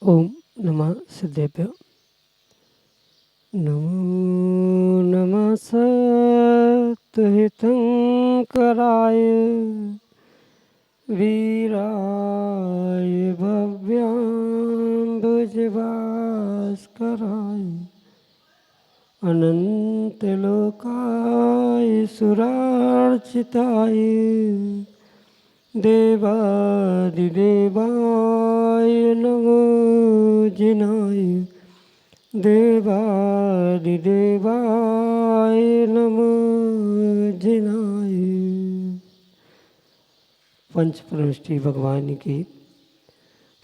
ओम नमः सिद्धेभ्यो। नमो नमः सत्हितंकराय वीराय भव्याम्बुजभास्कराय अनंतलोकाय सुरार्चिताय देवादिदेवाय नमो जिनाय देवादिदेवाय नमो जिनाय। पंच परम श्री भगवान की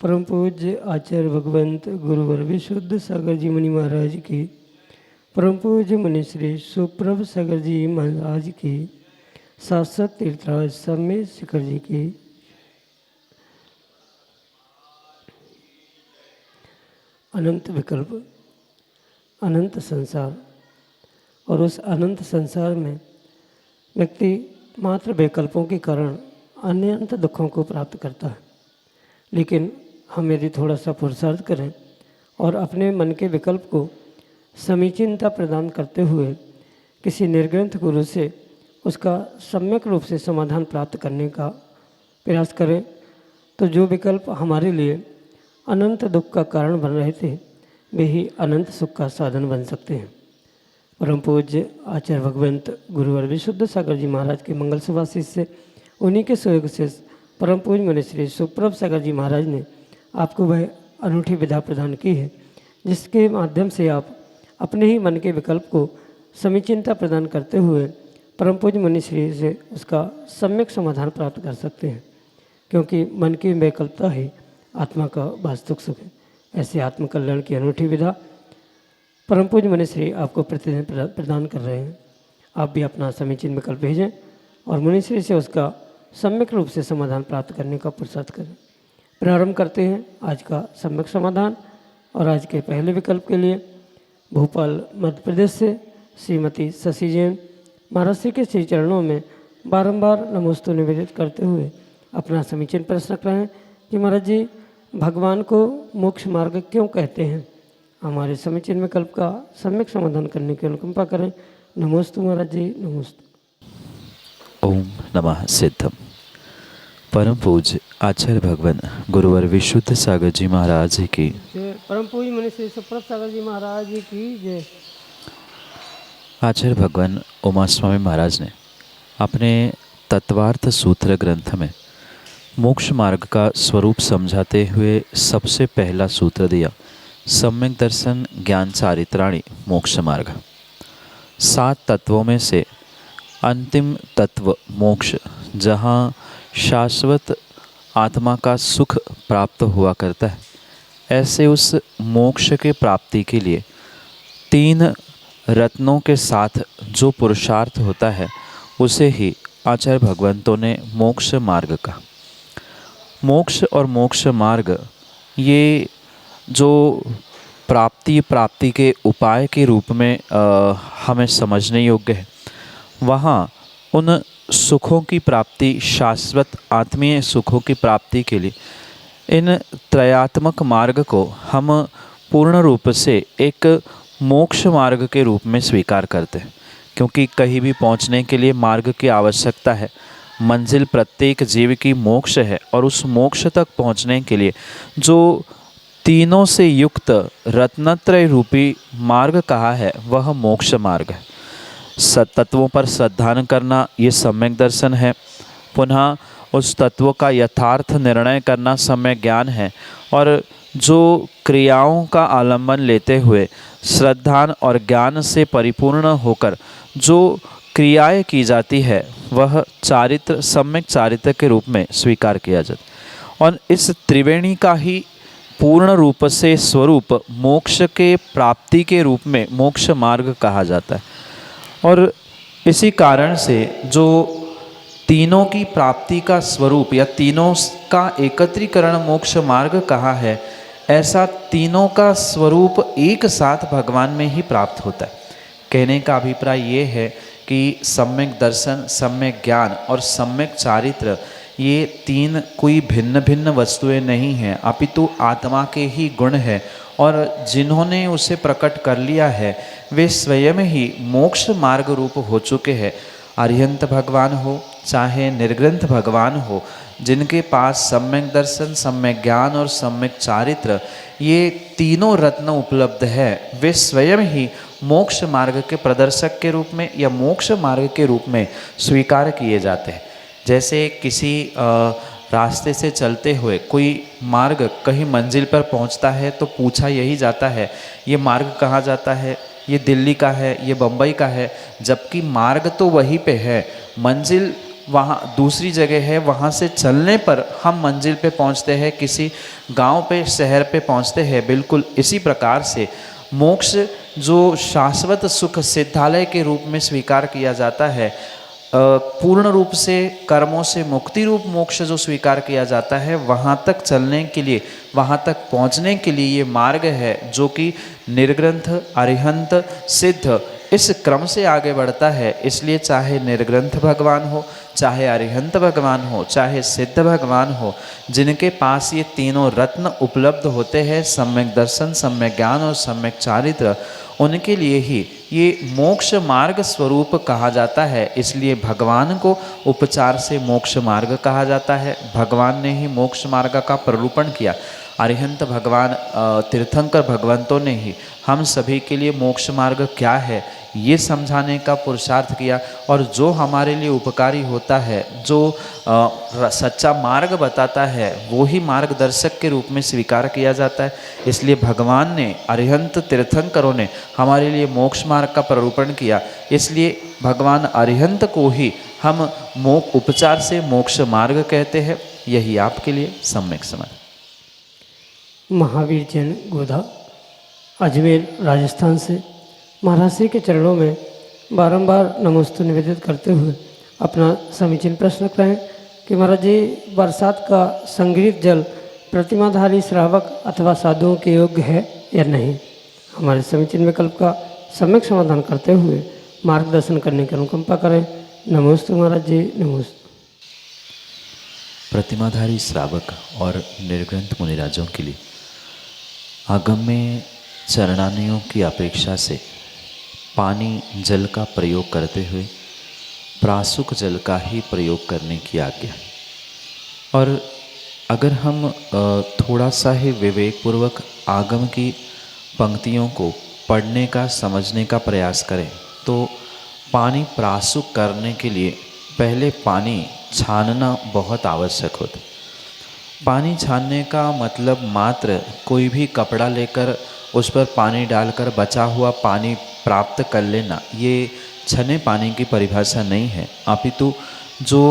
परम पूज्य आचार्य भगवंत गुरुवर विशुद्ध सागर जी मुनि महाराज की परम पूज्य मुनि श्री सुप्रभ सागर जी महाराज की शाश्वत तीर्थराज सम्य शिखर जी की अनंत विकल्प अनंत संसार और उस अनंत संसार में व्यक्ति मात्र विकल्पों के कारण अनंत दुखों को प्राप्त करता है। लेकिन हम यदि थोड़ा सा पुरुषार्थ करें और अपने मन के विकल्प को समीचीनता प्रदान करते हुए किसी निर्ग्रंथ गुरु से उसका सम्यक रूप से समाधान प्राप्त करने का प्रयास करें तो जो विकल्प हमारे लिए अनंत दुख का कारण बन रहे थे वे ही अनंत सुख का साधन बन सकते हैं। परम पूज्य आचार्य भगवंत गुरुवर विशुद्ध सागर जी महाराज के मंगल सुभाषिष से उन्हीं के सहयोग से परम पूज्य मुनि श्री सुप्रभ सागर जी महाराज ने आपको वह अनूठी विधा प्रदान की है जिसके माध्यम से आप अपने ही मन के विकल्प को समीचीनता प्रदान करते हुए परम पूज्य मुनि श्री से उसका सम्यक समाधान प्राप्त कर सकते हैं, क्योंकि मन की वैकल्पता ही आत्मा का वास्तविक सुख है। ऐसे आत्मकल्याण की अनूठी विधा परम पूज्य मुनि श्री आपको प्रतिदिन प्रदान कर रहे हैं। आप भी अपना समीचीन विकल्प भेजें और मुनि श्री से उसका सम्यक रूप से समाधान प्राप्त करने का पुरुषार्थ करें। प्रारंभ करते हैं आज का सम्यक समाधान। और आज के पहले विकल्प के लिए भोपाल मध्य प्रदेश से श्रीमती शशि जैन महाराज श्री के श्री चरणों में बारंबार नमोस्तु निवेदित करते हुए अपना समीचीन प्रश्न रख रहे हैं कि महाराज जी भगवान को मोक्ष मार्ग क्यों कहते हैं। हमारे समीचीन विकल्प का सम्यक समाधान करने की अनुकंपा करें। नमोस्तु महाराज जी, नमोस्तु। ओम नमः सिद्धम। परम पूज्य आचार्य भगवान गुरुवर विशुद्ध सागर जी महाराज जी की जय। परम पूज्य मुनि श्री सुप्रभ सागर जी महाराज जी की जय। आचार्य भगवान उमा स्वामी महाराज ने अपने तत्वार्थ सूत्र ग्रंथ में मोक्ष मार्ग का स्वरूप समझाते हुए सबसे पहला सूत्र दिया, सम्यक दर्शन ज्ञान चारित्राणि मोक्ष मार्ग। 7 तत्वों में से अंतिम तत्व मोक्ष, जहाँ शाश्वत आत्मा का सुख प्राप्त हुआ करता है, ऐसे उस मोक्ष के प्राप्ति के लिए 3 रत्नों के साथ जो पुरुषार्थ होता है उसे ही आचार्य भगवंतों ने मोक्ष मार्ग कहा। मोक्ष और मोक्ष मार्ग ये जो प्राप्ति के उपाय के रूप में हमें समझने योग्य है। वहाँ उन सुखों की प्राप्ति, शाश्वत आत्मीय सुखों की प्राप्ति के लिए इन त्रयात्मक मार्ग को हम पूर्ण रूप से एक मोक्ष मार्ग के रूप में स्वीकार करते हैं, क्योंकि कहीं भी पहुंचने के लिए मार्ग की आवश्यकता है। मंजिल प्रत्येक जीव की मोक्ष है और उस मोक्ष तक पहुंचने के लिए जो तीनों से युक्त रत्नत्रय रूपी मार्ग कहा है वह मोक्ष मार्ग है। सत्तत्वों पर श्रद्धा करना ये सम्यक दर्शन है। पुनः उस तत्व का यथार्थ निर्णय करना सम्यक ज्ञान है। और जो क्रियाओं का आलंबन लेते हुए श्रद्धा और ज्ञान से परिपूर्ण होकर जो क्रियाएं की जाती है वह चारित्र सम्यक चारित्र के रूप में स्वीकार किया जाता। और इस त्रिवेणी का ही पूर्ण रूप से स्वरूप मोक्ष के प्राप्ति के रूप में मोक्ष मार्ग कहा जाता है। और इसी कारण से जो तीनों की प्राप्ति का स्वरूप या तीनों का एकत्रीकरण मोक्ष मार्ग कहा है, ऐसा तीनों का स्वरूप एक साथ भगवान में ही प्राप्त होता है। कहने का अभिप्राय ये है कि सम्यक दर्शन, सम्यक ज्ञान और सम्यक चारित्र ये तीन कोई भिन्न भिन्न वस्तुएं नहीं हैं, अपितु आत्मा के ही गुण है। और जिन्होंने उसे प्रकट कर लिया है वे स्वयं ही मोक्ष मार्ग रूप हो चुके हैं। अरिहंत भगवान हो चाहे निर्ग्रंथ भगवान हो, जिनके पास सम्यक दर्शन, सम्यक ज्ञान और सम्यक चारित्र ये तीनों रत्न उपलब्ध है, वे स्वयं ही मोक्ष मार्ग के प्रदर्शक के रूप में या मोक्ष मार्ग के रूप में स्वीकार किए जाते हैं। जैसे किसी रास्ते से चलते हुए कोई मार्ग कहीं मंजिल पर पहुंचता है तो पूछा यही जाता है ये मार्ग कहाँ जाता है, ये दिल्ली का है, ये बम्बई का है, जबकि मार्ग तो वहीं पे है, मंजिल वहाँ दूसरी जगह है। वहाँ से चलने पर हम मंजिल पे पहुँचते हैं, किसी गांव पे शहर पे पहुँचते हैं। बिल्कुल इसी प्रकार से मोक्ष जो शाश्वत सुख सिद्धालय के रूप में स्वीकार किया जाता है, पूर्ण रूप से कर्मों से मुक्ति रूप मोक्ष जो स्वीकार किया जाता है, वहाँ तक चलने के लिए, वहाँ तक पहुँचने के लिए ये मार्ग है जो कि निर्ग्रंथ, अरिहंत, सिद्ध इस क्रम से आगे बढ़ता है। इसलिए चाहे निर्ग्रंथ भगवान हो, चाहे अरिहंत भगवान हो, चाहे सिद्ध भगवान हो, जिनके पास ये तीनों रत्न उपलब्ध होते हैं, सम्यक दर्शन, सम्यक ज्ञान और सम्यक चारित्र, उनके लिए ही ये मोक्ष मार्ग स्वरूप कहा जाता है। इसलिए भगवान को उपचार से मोक्ष मार्ग कहा जाता है। भगवान ने ही मोक्ष मार्ग का प्ररूपण किया। अरिहंत भगवान, तीर्थंकर भगवंतों ने ही हम सभी के लिए मोक्ष मार्ग क्या है ये समझाने का पुरुषार्थ किया। और जो हमारे लिए उपकारी होता है, जो सच्चा मार्ग बताता है, वो ही मार्गदर्शक के रूप में स्वीकार किया जाता है। इसलिए भगवान ने, अरिहंत तीर्थंकरों ने हमारे लिए मोक्ष मार्ग का प्ररूपण किया। इसलिए भगवान अरिहंत को ही हम उपचार से मोक्ष मार्ग कहते हैं। यही आपके लिए सम्यक समझ। महावीर जैन गोधा, अजमेर, राजस्थान से महाराज श्री के चरणों में बारंबार नमोस्तु निवेदित करते हुए अपना समीचीन प्रश्न रख रहे हैं कि महाराज जी, बरसात का संग्रहित जल प्रतिमाधारी श्रावक अथवा साधुओं के योग्य है या नहीं। हमारे समीचीन विकल्प का सम्यक समाधान करते हुए मार्गदर्शन करने की अनुकंपा करें। नमोस्तु महाराज जी, नमोस्तु। प्रतिमाधारी श्रावक और निर्ग्रंथ मुनिराजों के लिए आगम में चरणानियों की अपेक्षा से पानी जल का प्रयोग करते हुए प्रासुक जल का ही प्रयोग करने की आज्ञा। और अगर हम थोड़ा सा ही विवेकपूर्वक आगम की पंक्तियों को पढ़ने का, समझने का प्रयास करें तो पानी प्रासुक करने के लिए पहले पानी छानना बहुत आवश्यक होता है। पानी छानने का मतलब मात्र कोई भी कपड़ा लेकर उस पर पानी डालकर बचा हुआ पानी प्राप्त कर लेना, ये छने पानी की परिभाषा नहीं है। अपितु जो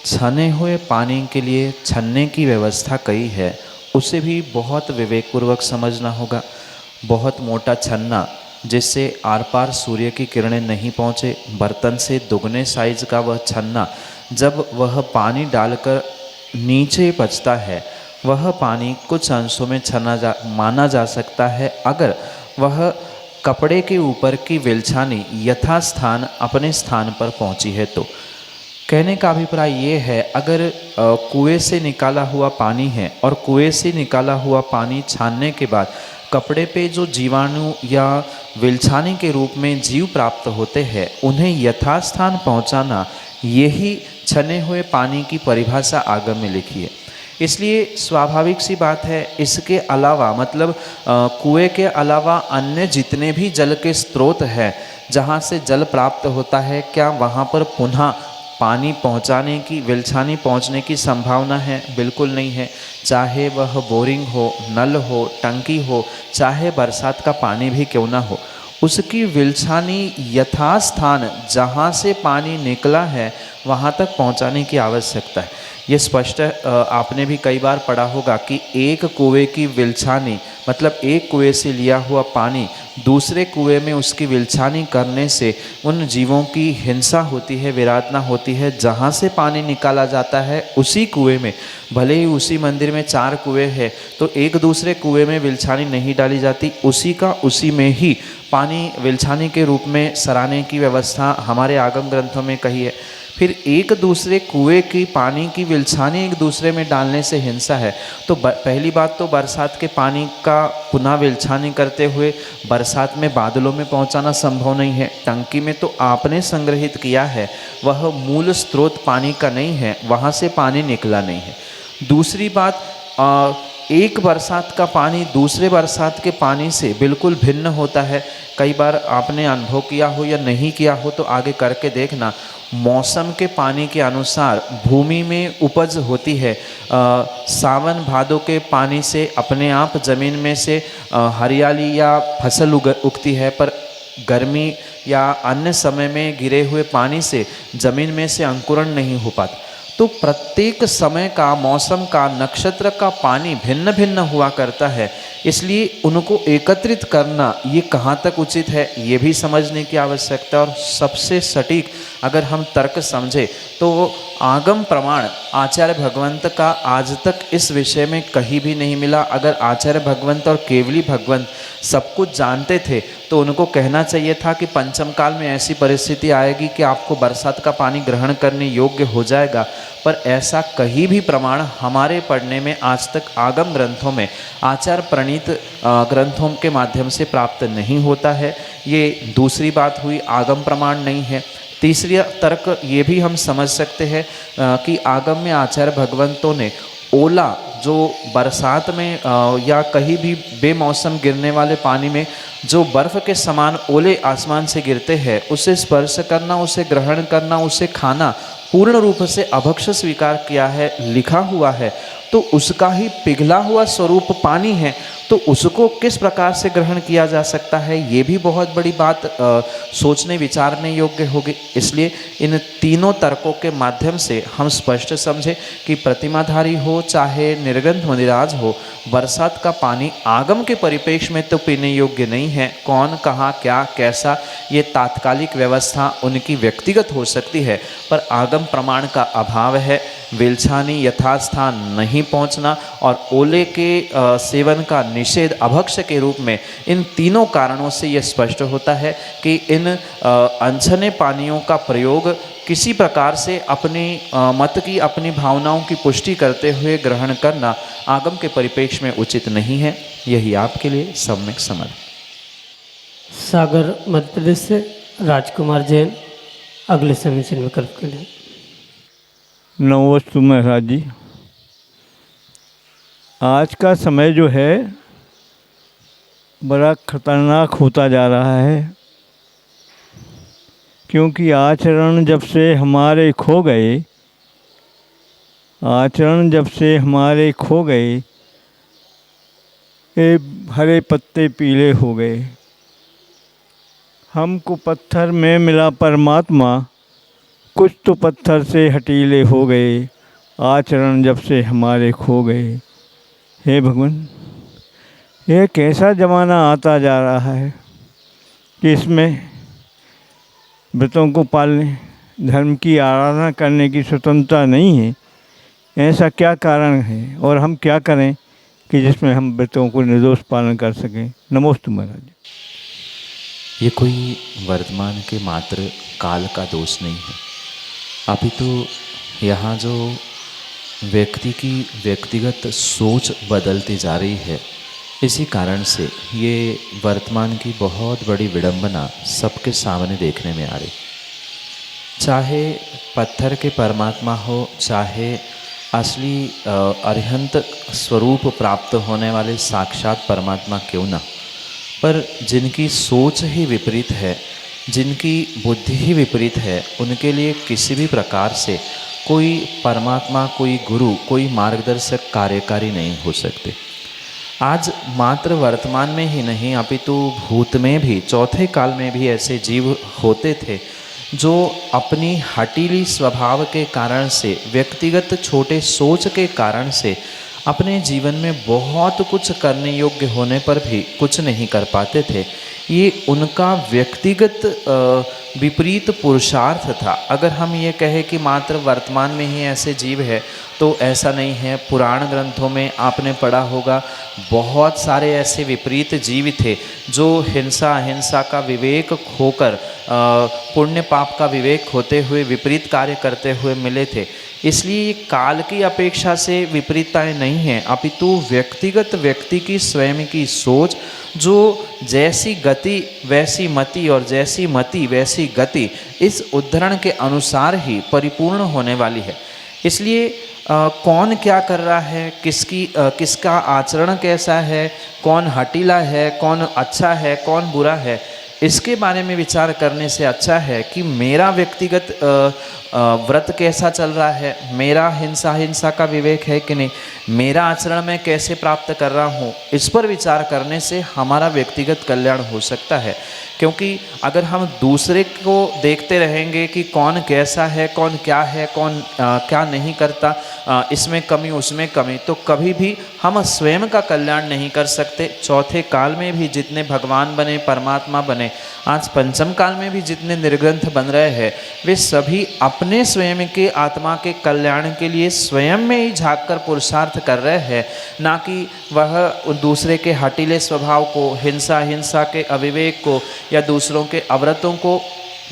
छने हुए पानी के लिए छन्ने की व्यवस्था कही है, उसे भी बहुत विवेकपूर्वक समझना होगा। बहुत मोटा छन्ना जिससे आर पार सूर्य की किरणें नहीं पहुँचे, बर्तन से दुगने साइज का वह छन्ना जब वह पानी डालकर नीचे बचता है, वह पानी कुछ अंशों में माना जा सकता है अगर वह कपड़े के ऊपर की विलछानी यथास्थान अपने स्थान पर पहुंची है तो। कहने का अभिप्राय ये है, अगर कुएं से निकाला हुआ पानी है और कुएं से निकाला हुआ पानी छानने के बाद कपड़े पे जो जीवाणु या विलछानी के रूप में जीव प्राप्त होते हैं, उन्हें यथास्थान पहुंचाना, यही छने हुए पानी की परिभाषा आगम में लिखी है। इसलिए स्वाभाविक सी बात है, इसके अलावा मतलब कुएं के अलावा अन्य जितने भी जल के स्रोत हैं जहाँ से जल प्राप्त होता है, क्या वहाँ पर पुनः पानी पहुँचाने की, विलछानी पहुँचने की संभावना है? बिल्कुल नहीं है। चाहे वह बोरिंग हो, नल हो, टंकी हो, चाहे बरसात का पानी भी क्यों ना हो, उसकी विलछानी यथास्थान जहाँ से पानी निकला है वहाँ तक पहुँचाने की आवश्यकता है। ये स्पष्ट आपने भी कई बार पढ़ा होगा कि एक कुएं की विलछानी मतलब एक कुएं से लिया हुआ पानी दूसरे कुएं में उसकी विलछानी करने से उन जीवों की हिंसा होती है, विराधना होती है। जहाँ से पानी निकाला जाता है उसी कुएं में, भले ही उसी मंदिर में 4 कुएं हैं तो एक दूसरे कुएं में विलछानी नहीं डाली जाती, उसी का उसी में ही पानी विलछानी के रूप में सराने की व्यवस्था हमारे आगम ग्रंथों में कही है। फिर एक दूसरे कुएं की पानी की विलछानी एक दूसरे में डालने से हिंसा है। तो पहली बात तो बरसात के पानी का पुनः विलछानी करते हुए बरसात में बादलों में पहुंचाना संभव नहीं है। टंकी में तो आपने संग्रहित किया है, वह मूल स्रोत पानी का नहीं है, वहाँ से पानी निकला नहीं है। दूसरी बात, एक बरसात का पानी दूसरे बरसात के पानी से बिल्कुल भिन्न होता है। कई बार आपने अनुभव किया हो या नहीं किया हो तो आगे करके देखना। मौसम के पानी के अनुसार भूमि में उपज होती है। सावन भादों के पानी से अपने आप ज़मीन में से हरियाली या फसल उगती है, पर गर्मी या अन्य समय में गिरे हुए पानी से ज़मीन में से अंकुरण नहीं हो पाता। तो प्रत्येक समय का, मौसम का, नक्षत्र का पानी भिन्न भिन्न हुआ करता है, इसलिए उनको एकत्रित करना ये कहाँ तक उचित है ये भी समझने की आवश्यकता। और सबसे सटीक अगर हम तर्क समझे तो आगम प्रमाण आचार्य भगवंत का आज तक इस विषय में कहीं भी नहीं मिला। अगर आचार्य भगवंत और केवली भगवंत सब कुछ जानते थे तो उनको कहना चाहिए था कि पंचम काल में ऐसी परिस्थिति आएगी कि आपको बरसात का पानी ग्रहण करने योग्य हो जाएगा, पर ऐसा कहीं भी प्रमाण हमारे पढ़ने में आज तक आगम ग्रंथों में, आचार प्रणीत ग्रंथों के माध्यम से प्राप्त नहीं होता है। ये दूसरी बात हुई, आगम प्रमाण नहीं है। तीसरी तर्क ये भी हम समझ सकते हैं कि आगम में आचार्य भगवंतों ने ओला, जो बरसात में या कहीं भी बेमौसम गिरने वाले पानी में जो बर्फ़ के समान ओले आसमान से गिरते हैं, उसे स्पर्श करना, उसे ग्रहण करना, उसे खाना पूर्ण रूप से अभक्ष स्वीकार किया है, लिखा हुआ है। तो उसका ही पिघला हुआ स्वरूप पानी है, तो उसको किस प्रकार से ग्रहण किया जा सकता है, ये भी बहुत बड़ी बात सोचने विचारने योग्य होगी। इसलिए इन तीनों तर्कों के माध्यम से हम स्पष्ट समझे कि प्रतिमाधारी हो चाहे निर्ग्रंथ मुनिराज हो, बरसात का पानी आगम के परिप्रेक्ष्य में तो पीने योग्य नहीं है। कौन, कहाँ, क्या, कैसा, ये तात्कालिक व्यवस्था उनकी व्यक्तिगत हो सकती है, पर आगम प्रमाण का अभाव है। विलछानी यथास्थान नहीं पहुंचना और ओले के सेवन का निषेध अभक्ष्य के रूप में, इन तीनों कारणों से यह स्पष्ट होता है कि इन अनछने पानियों का प्रयोग किसी प्रकार से अपनी मत की, अपनी भावनाओं की पुष्टि करते हुए ग्रहण करना आगम के परिप्रेक्ष्य में उचित नहीं है। यही आपके लिए सम्यक समझ। सागर मध्य प्रदेश से राजकुमार जैन अगले समीचीन विकल्प के लिए। नमोस्तु महाराज जी। आज का समय जो है बड़ा खतरनाक होता जा रहा है, क्योंकि आचरण जब से हमारे खो गए, आचरण जब से हमारे खो गए, ये हरे पत्ते पीले हो गए। हमको पत्थर में मिला परमात्मा, कुछ तो पत्थर से हटीले हो गए, आचरण जब से हमारे खो गए। हे भगवान, यह कैसा ज़माना आता जा रहा है कि इसमें व्रतों को पालने, धर्म की आराधना करने की स्वतंत्रता नहीं है। ऐसा क्या कारण है और हम क्या करें कि जिसमें हम व्रतों को निर्दोष पालन कर सकें। नमोस्तु महाराज। ये कोई वर्तमान के मात्र काल का दोष नहीं है, अभी तो यहाँ जो व्यक्ति की व्यक्तिगत सोच बदलती जा रही है, इसी कारण से ये वर्तमान की बहुत बड़ी विडंबना सबके सामने देखने में आ रही। चाहे पत्थर के परमात्मा हो, चाहे असली अरिहंत स्वरूप प्राप्त होने वाले साक्षात परमात्मा क्यों ना, पर जिनकी सोच ही विपरीत है, जिनकी बुद्धि ही विपरीत है, उनके लिए किसी भी प्रकार से कोई परमात्मा, कोई गुरु, कोई मार्गदर्शक कार्यकारी नहीं हो सकते। आज मात्र वर्तमान में ही नहीं अपितु भूत में भी, चौथे काल में भी ऐसे जीव होते थे जो अपनी हठीली स्वभाव के कारण से, व्यक्तिगत छोटे सोच के कारण से अपने जीवन में बहुत कुछ करने योग्य होने पर भी कुछ नहीं कर पाते थे। ये उनका व्यक्तिगत विपरीत पुरुषार्थ था। अगर हम ये कहें कि मात्र वर्तमान में ही ऐसे जीव है तो ऐसा नहीं है। पुराण ग्रंथों में आपने पढ़ा होगा बहुत सारे ऐसे विपरीत जीव थे जो हिंसा अहिंसा का विवेक खोकर, पुण्य पाप का विवेक होते हुए विपरीत कार्य करते हुए मिले थे। इसलिए ये काल की अपेक्षा से विपरीतताएं नहीं हैं, अपितु व्यक्तिगत व्यक्ति की स्वयं की सोच, जो जैसी गति वैसी मति और जैसी मति वैसी गति, इस उद्धरण के अनुसार ही परिपूर्ण होने वाली है। इसलिए कौन क्या कर रहा है, किसका आचरण कैसा है, कौन हठीला है, कौन अच्छा है, कौन बुरा है, इसके बारे में विचार करने से अच्छा है कि मेरा व्यक्तिगत व्रत कैसा चल रहा है, मेरा हिंसा का विवेक है कि नहीं, मेरा आचरण मैं कैसे प्राप्त कर रहा हूँ, इस पर विचार करने से हमारा व्यक्तिगत कल्याण हो सकता है। क्योंकि अगर हम दूसरे को देखते रहेंगे कि कौन कैसा है, कौन क्या है, कौन क्या नहीं करता, इसमें कमी उसमें कमी, तो कभी भी हम स्वयं का कल्याण नहीं कर सकते। चौथे काल में भी जितने भगवान बने, परमात्मा बने, आज पंचम काल में भी जितने निर्ग्रंथ बन रहे हैं, वे सभी अपने स्वयं के आत्मा के कल्याण के लिए स्वयं में ही झाँक कर पुरुषार्थ कर रहे हैं, ना कि वह दूसरे के हठीले स्वभाव को, हिंसा के अविवेक को या दूसरों के अव्रतों को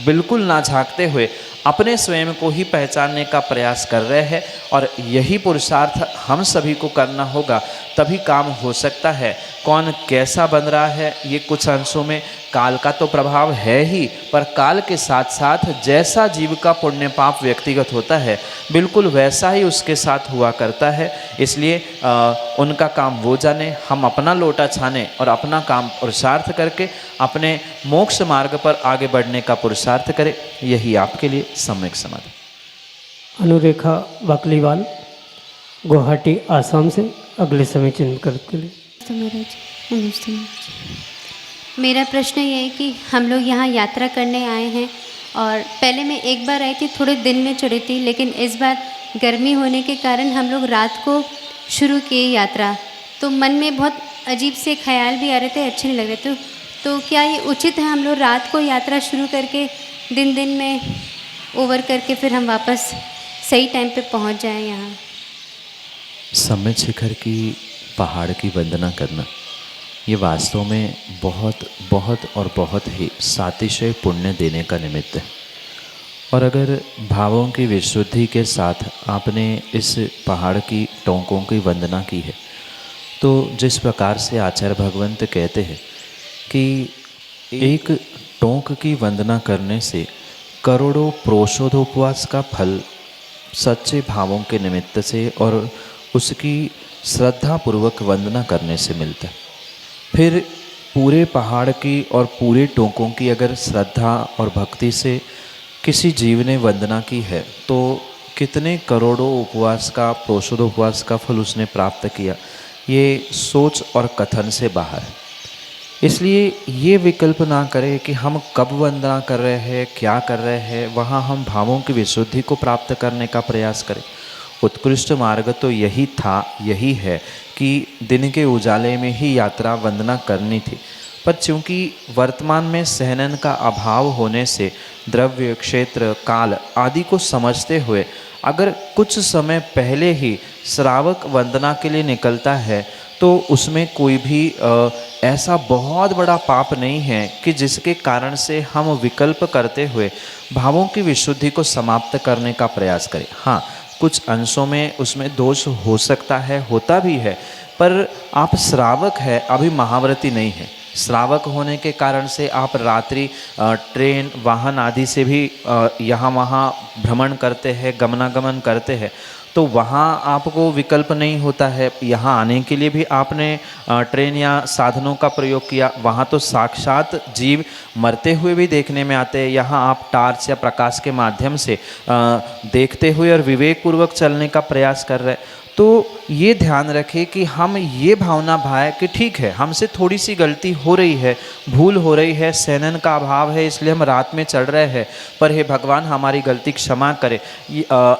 बिल्कुल ना झांकते हुए अपने स्वयं को ही पहचानने का प्रयास कर रहे हैं। और यही पुरुषार्थ हम सभी को करना होगा, तभी काम हो सकता है। कौन कैसा बन रहा है, ये कुछ अंशों में काल का तो प्रभाव है ही, पर काल के साथ साथ जैसा जीव का पुण्य पाप व्यक्तिगत होता है, बिल्कुल वैसा ही उसके साथ हुआ करता है। इसलिए उनका काम वो जाने, हम अपना लोटा छाने और अपना काम पुरुषार्थ करके अपने मोक्ष मार्ग पर आगे बढ़ने का पुरुषार्थ करें। यही आपके लिए सम्यक समाधान। अनुरेखा वाकलीवाल, गुवाहाटी, आसाम से अगले समय चिन्ह के लिए। नमस्ते। मेरा प्रश्न ये है कि हम लोग यहाँ यात्रा करने आए हैं और पहले मैं एक बार आई थी, थोड़े दिन में चढ़ी थी, लेकिन इस बार गर्मी होने के कारण हम लोग रात को शुरू किए यात्रा, तो मन में बहुत अजीब से ख्याल भी आ रहे थे, अच्छे नहीं लग रहे थे। तो क्या ये उचित है हम लोग रात को यात्रा शुरू करके दिन में ओवर करके फिर हम वापस सही टाइम पे पहुँच जाएं यहाँ? सम्यक शिखर की पहाड़ की वंदना करना ये वास्तव में बहुत ही सातिशय पुण्य देने का निमित्त है। और अगर भावों की विशुद्धि के साथ आपने इस पहाड़ की टोंकों की वंदना की है, तो जिस प्रकार से आचार्य भगवंत कहते हैं कि एक टोंक की वंदना करने से करोड़ों प्रोषोधोपवास का फल सच्चे भावों के निमित्त से और उसकी श्रद्धापूर्वक वंदना करने से मिलता है। फिर पूरे पहाड़ की और पूरे टोंकों की अगर श्रद्धा और भक्ति से किसी जीव ने वंदना की है, तो कितने करोड़ों उपवास का, प्रोषोधोपवास का फल उसने प्राप्त किया, ये सोच और कथन से बाहर है। इसलिए ये विकल्प ना करें कि हम कब वंदना कर रहे हैं, क्या कर रहे हैं, वहाँ हम भावों की विशुद्धि को प्राप्त करने का प्रयास करें। उत्कृष्ट मार्ग तो यही है कि दिन के उजाले में ही यात्रा वंदना करनी थी, पर चूँकि वर्तमान में सहनन का अभाव होने से द्रव्य, क्षेत्र, काल आदि को समझते हुए अगर कुछ समय पहले ही श्रावक वंदना के लिए निकलता है, तो उसमें कोई भी ऐसा बहुत बड़ा पाप नहीं है कि जिसके कारण से हम विकल्प करते हुए भावों की विशुद्धि को समाप्त करने का प्रयास करें। हाँ, कुछ अंशों में उसमें दोष हो सकता है, होता भी है, पर आप श्रावक है, अभी महाव्रती नहीं है। श्रावक होने के कारण से आप रात्रि ट्रेन, वाहन आदि से भी यहाँ वहाँ भ्रमण करते हैं, गमनागमन करते हैं, तो वहाँ आपको विकल्प नहीं होता है। यहाँ आने के लिए भी आपने ट्रेन या साधनों का प्रयोग किया, वहाँ तो साक्षात जीव मरते हुए भी देखने में आते हैं। यहाँ आप टार्च या प्रकाश के माध्यम से देखते हुए और विवेकपूर्वक चलने का प्रयास कर रहे हैं। तो ये ध्यान रखें कि हम ये भावना भाए कि ठीक है, हमसे थोड़ी सी गलती हो रही है, भूल हो रही है, सहनन का अभाव है, इसलिए हम रात में चढ़ रहे हैं, पर हे भगवान हमारी गलती क्षमा करे।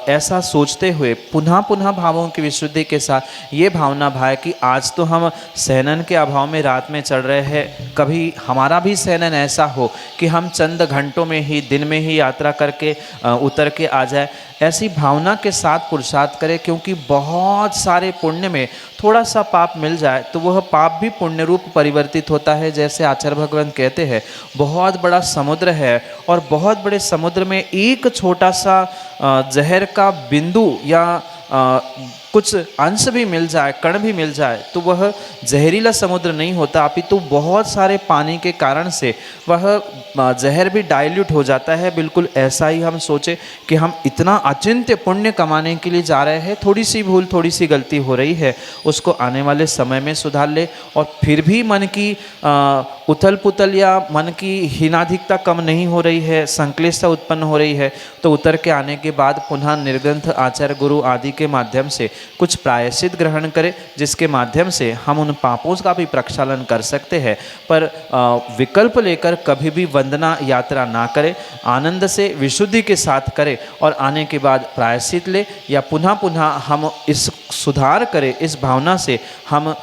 ऐसा सोचते हुए पुनः पुनः भावों की विशुद्धि के साथ ये भावना भाए कि आज तो हम सहनन के अभाव में रात में चढ़ रहे हैं, कभी हमारा भी सहनन ऐसा हो कि हम चंद घंटों में ही, दिन में ही यात्रा करके उतर के आ जाए। ऐसी भावना के साथ पुरुषार्थ करें, क्योंकि बहुत सारे पुण्य में थोड़ा सा पाप मिल जाए तो वह पाप भी पुण्य रूप परिवर्तित होता है। जैसे आचार्य भगवान कहते हैं, बहुत बड़ा समुद्र है और बहुत बड़े समुद्र में एक छोटा सा जहर का बिंदु या कुछ अंश भी मिल जाए, कण भी मिल जाए, तो वह जहरीला समुद्र नहीं होता, अपितु बहुत सारे पानी के कारण से वह जहर भी डाइल्यूट हो जाता है। बिल्कुल ऐसा ही हम सोचे कि हम इतना अचिंत्य पुण्य कमाने के लिए जा रहे हैं, थोड़ी सी भूल, थोड़ी सी गलती हो रही है, उसको आने वाले समय में सुधार ले। और फिर भी मन की उथल पुथल या मन की हीनाधिकता कम नहीं हो रही है, संक्लेशता उत्पन्न हो रही है, तो उतर के आने के बाद पुनः निर्ग्रंथ आचार्य गुरु आदि के माध्यम से कुछ प्रायश्चित ग्रहण करें, जिसके माध्यम से हम उन पापों का भी प्रक्षालन कर सकते हैं। पर विकल्प लेकर कभी भी वंदना यात्रा ना करें, आनंद से विशुद्धि के साथ करें और आने के बाद प्रायश्चित ले, या पुनः पुनः हम इस सुधार करें, इस भावना से हम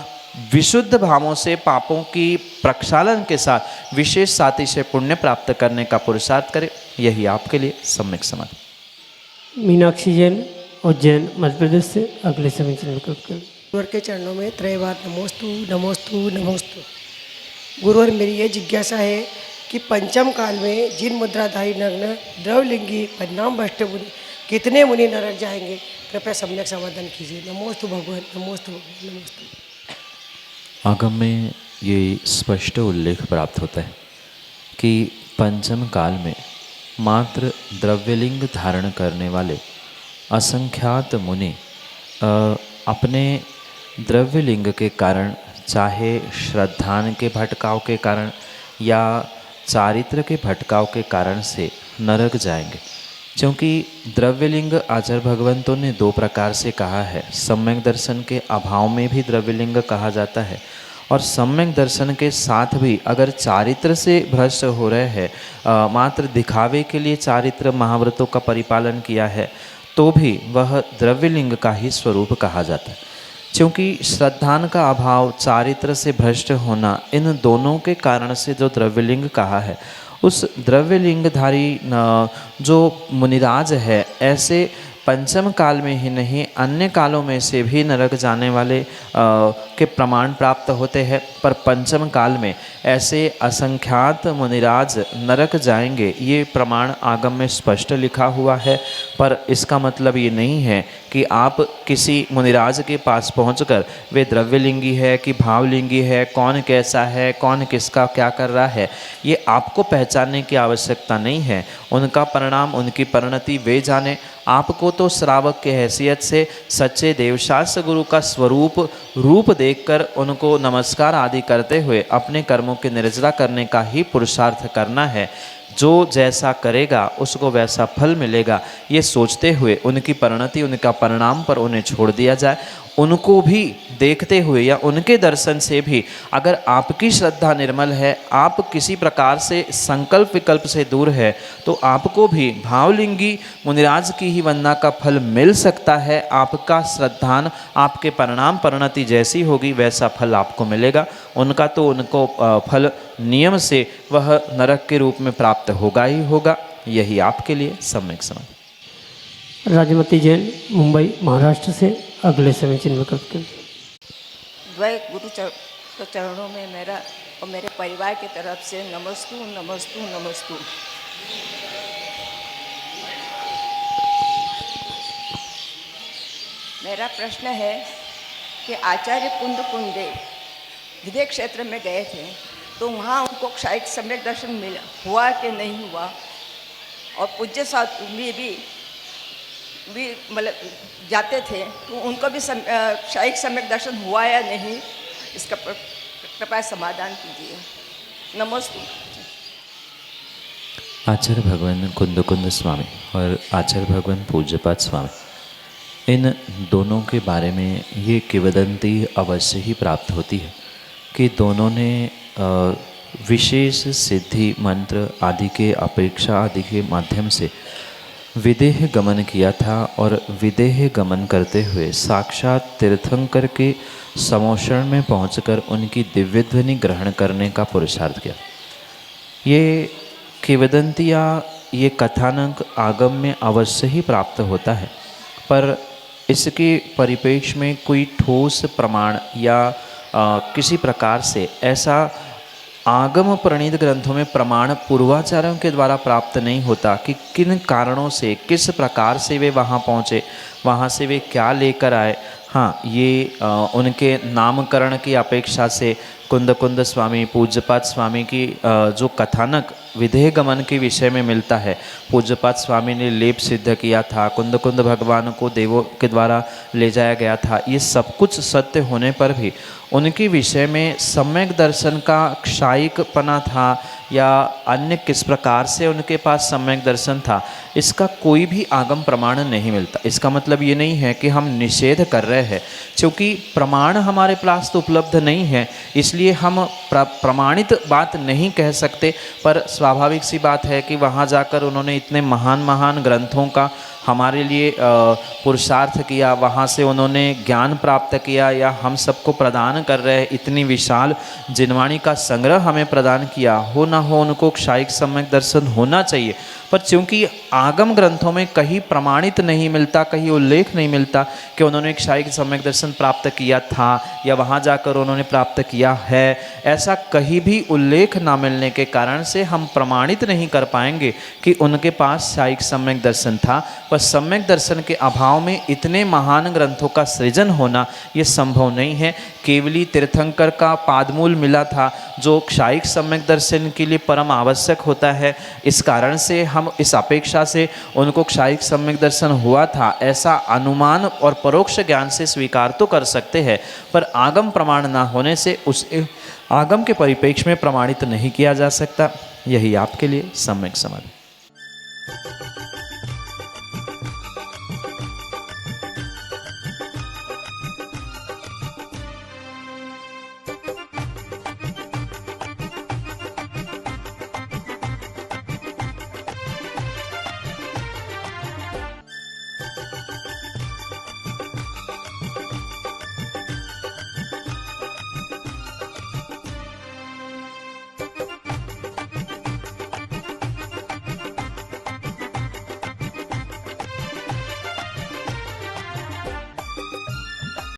विशुद्ध भावों से पापों की प्रक्षालन के साथ विशेष साथी से पुण्य प्राप्त करने का पुरुषार्थ करें। यही आपके लिए सम्यक समाधि। मीनाक्षी जैन, उज्जैन, मध्य प्रदेश से अगले समय से विकल्प करें। गुरुवर के चरणों में त्रयवार नमोस्तु नमोस्तु नमोस्तु। गुरुवर, मेरी ये जिज्ञासा है कि पंचम काल में जिन मुद्राधारी नग्न द्रवलिंगी परिणाम भ्रष्ट मुनि कितने मुनि नरक जाएंगे, कृपया सम्यक समाधान कीजिए। नमोस्तु भगवान, नमोस्तु भगवान, नमोस्तु। आगम में ये स्पष्ट उल्लेख प्राप्त होता है कि पंचम काल में मात्र द्रव्यलिंग धारण करने वाले असंख्यात मुनि अपने द्रव्यलिंग के कारण, चाहे श्रद्धान के भटकाव के कारण या चारित्र के भटकाव के कारण से नरक जाएंगे। क्योंकि द्रव्यलिंग आचार्य भगवंतों ने दो प्रकार से कहा है। सम्यक दर्शन के अभाव में भी द्रव्यलिंग कहा जाता है, और सम्यक दर्शन के साथ भी अगर चारित्र से भ्रष्ट हो रहे हैं, मात्र दिखावे के लिए चारित्र महाव्रतों का परिपालन किया है, तो भी वह द्रव्यलिंग का ही स्वरूप कहा जाता है। क्योंकि श्रद्धान का अभाव, चारित्र से भ्रष्ट होना, इन दोनों के कारण से जो द्रव्यलिंग कहा है, उस द्रव्यलिंगधारी जो मुनिराज है, ऐसे पंचम काल में ही नहीं अन्य कालों में से भी नरक जाने वाले के प्रमाण प्राप्त होते हैं। पर पंचम काल में ऐसे असंख्यात मुनिराज नरक जाएंगे, ये प्रमाण आगम में स्पष्ट लिखा हुआ है। पर इसका मतलब ये नहीं है कि आप किसी मुनिराज के पास पहुंचकर वे द्रव्यलिंगी है कि भावलिंगी है, कौन कैसा है, कौन किसका क्या कर रहा है, ये आपको पहचानने की आवश्यकता नहीं है। उनका परिणाम, उनकी परिणति वे जाने। आपको तो श्रावक के हैसियत से सच्चे देवशास्त्र गुरु का स्वरूप रूप देखकर उनको नमस्कार आदि करते हुए अपने कर्मों की निर्जरा करने का ही पुरुषार्थ करना है। जो जैसा करेगा उसको वैसा फल मिलेगा, ये सोचते हुए उनकी परिणति, उनका परिणाम पर उन्हें छोड़ दिया जाए। उनको भी देखते हुए या उनके दर्शन से भी अगर आपकी श्रद्धा निर्मल है, आप किसी प्रकार से संकल्प विकल्प से दूर है, तो आपको भी भावलिंगी मुनिराज की ही वंदना का फल मिल सकता है। आपका श्रद्धान, आपके परिणाम परिणति जैसी होगी वैसा फल आपको मिलेगा। उनका तो उनको फल नियम से वह नरक के रूप में प्राप्त होगा ही होगा। यही आपके लिए सम्यक समाधि। राजमती जैन, मुंबई, महाराष्ट्र से अगले समय चिन्ह विकल्प करें। द्वय गुरु चरणों में मेरा और मेरे परिवार की तरफ से नमस्तु नमस्तु नमस्तु। मेरा प्रश्न है कि आचार्य कुंदे हृदय क्षेत्र में गए थे, तो वहाँ उनको शायद सम्यक दर्शन मिला हुआ कि नहीं हुआ, और पूज्य साथ भी मतलब जाते थे तो उनको भी शायद सम्यक दर्शन हुआ या नहीं, इसका कृपया समाधान कीजिए। नमस्ते। आचार्य भगवान कुंद स्वामी और आचार्य भगवान पूज्यपाद स्वामी इन दोनों के बारे में ये किंवदंती अवश्य ही प्राप्त होती है कि दोनों ने विशेष सिद्धि मंत्र आदि के अपेक्षा आदि के माध्यम से विदेह गमन किया था और विदेह गमन करते हुए साक्षात तीर्थंकर के समोषण में पहुंचकर उनकी दिव्य ध्वनि ग्रहण करने का पुरुषार्थ किया। ये किंवदंती या ये कथानक आगम में अवश्य ही प्राप्त होता है, पर इसके परिपेक्ष में कोई ठोस प्रमाण या किसी प्रकार से ऐसा आगम प्रणीत ग्रंथों में प्रमाण पूर्वाचार्यों के द्वारा प्राप्त नहीं होता कि किन कारणों से किस प्रकार से वे वहाँ पहुँचे, वहाँ से वे क्या लेकर आए। हाँ, ये उनके नामकरण की अपेक्षा से कुंद स्वामी पूज्यपाद स्वामी की जो कथानक विदेह गमन के विषय में मिलता है, पूज्यपाद स्वामी ने लेप सिद्ध किया था, कुंद भगवान को देवों के द्वारा ले जाया गया था, ये सब कुछ सत्य होने पर भी उनके विषय में सम्यक दर्शन का क्षायिकपना था या अन्य किस प्रकार से उनके पास सम्यक दर्शन था, इसका कोई भी आगम प्रमाण नहीं मिलता। इसका मतलब ये नहीं है कि हम निषेध कर रहे हैं, क्योंकि प्रमाण हमारे पास तो उपलब्ध नहीं है, इसलिए हम प्रमाणित बात नहीं कह सकते। पर स्वाभाविक सी बात है कि वहाँ जाकर उन्होंने इतने महान ग्रंथों का हमारे लिए पुरुषार्थ किया, वहाँ से उन्होंने ज्ञान प्राप्त किया या हम सबको प्रदान कर रहे हैं, इतनी विशाल जिनवाणी का संग्रह हमें प्रदान किया। हो ना हो उनको क्षायिक सम्यक दर्शन होना चाहिए, पर चूँकि आगम ग्रंथों में कहीं प्रमाणित नहीं मिलता, कहीं उल्लेख नहीं मिलता कि उन्होंने क्षायिक सम्यक दर्शन प्राप्त किया था या वहाँ जाकर उन्होंने प्राप्त किया है, ऐसा कहीं भी उल्लेख ना मिलने के कारण से हम प्रमाणित नहीं कर पाएंगे कि उनके पास क्षायिक सम्यक दर्शन था। पर सम्यक दर्शन के अभाव में इतने महान ग्रंथों का सृजन होना ये संभव नहीं है। केवली तीर्थंकर का पादमूल मिला था जो क्षायिक सम्यक दर्शन के लिए परम आवश्यक होता है, इस कारण से हम इस अपेक्षा से उनको क्षायिक सम्यक दर्शन हुआ था ऐसा अनुमान और परोक्ष ज्ञान से स्वीकार तो कर सकते हैं, पर आगम प्रमाण ना होने से उस आगम के परिप्रेक्ष्य में प्रमाणित नहीं किया जा सकता। यही आपके लिए सम्यक समाधि।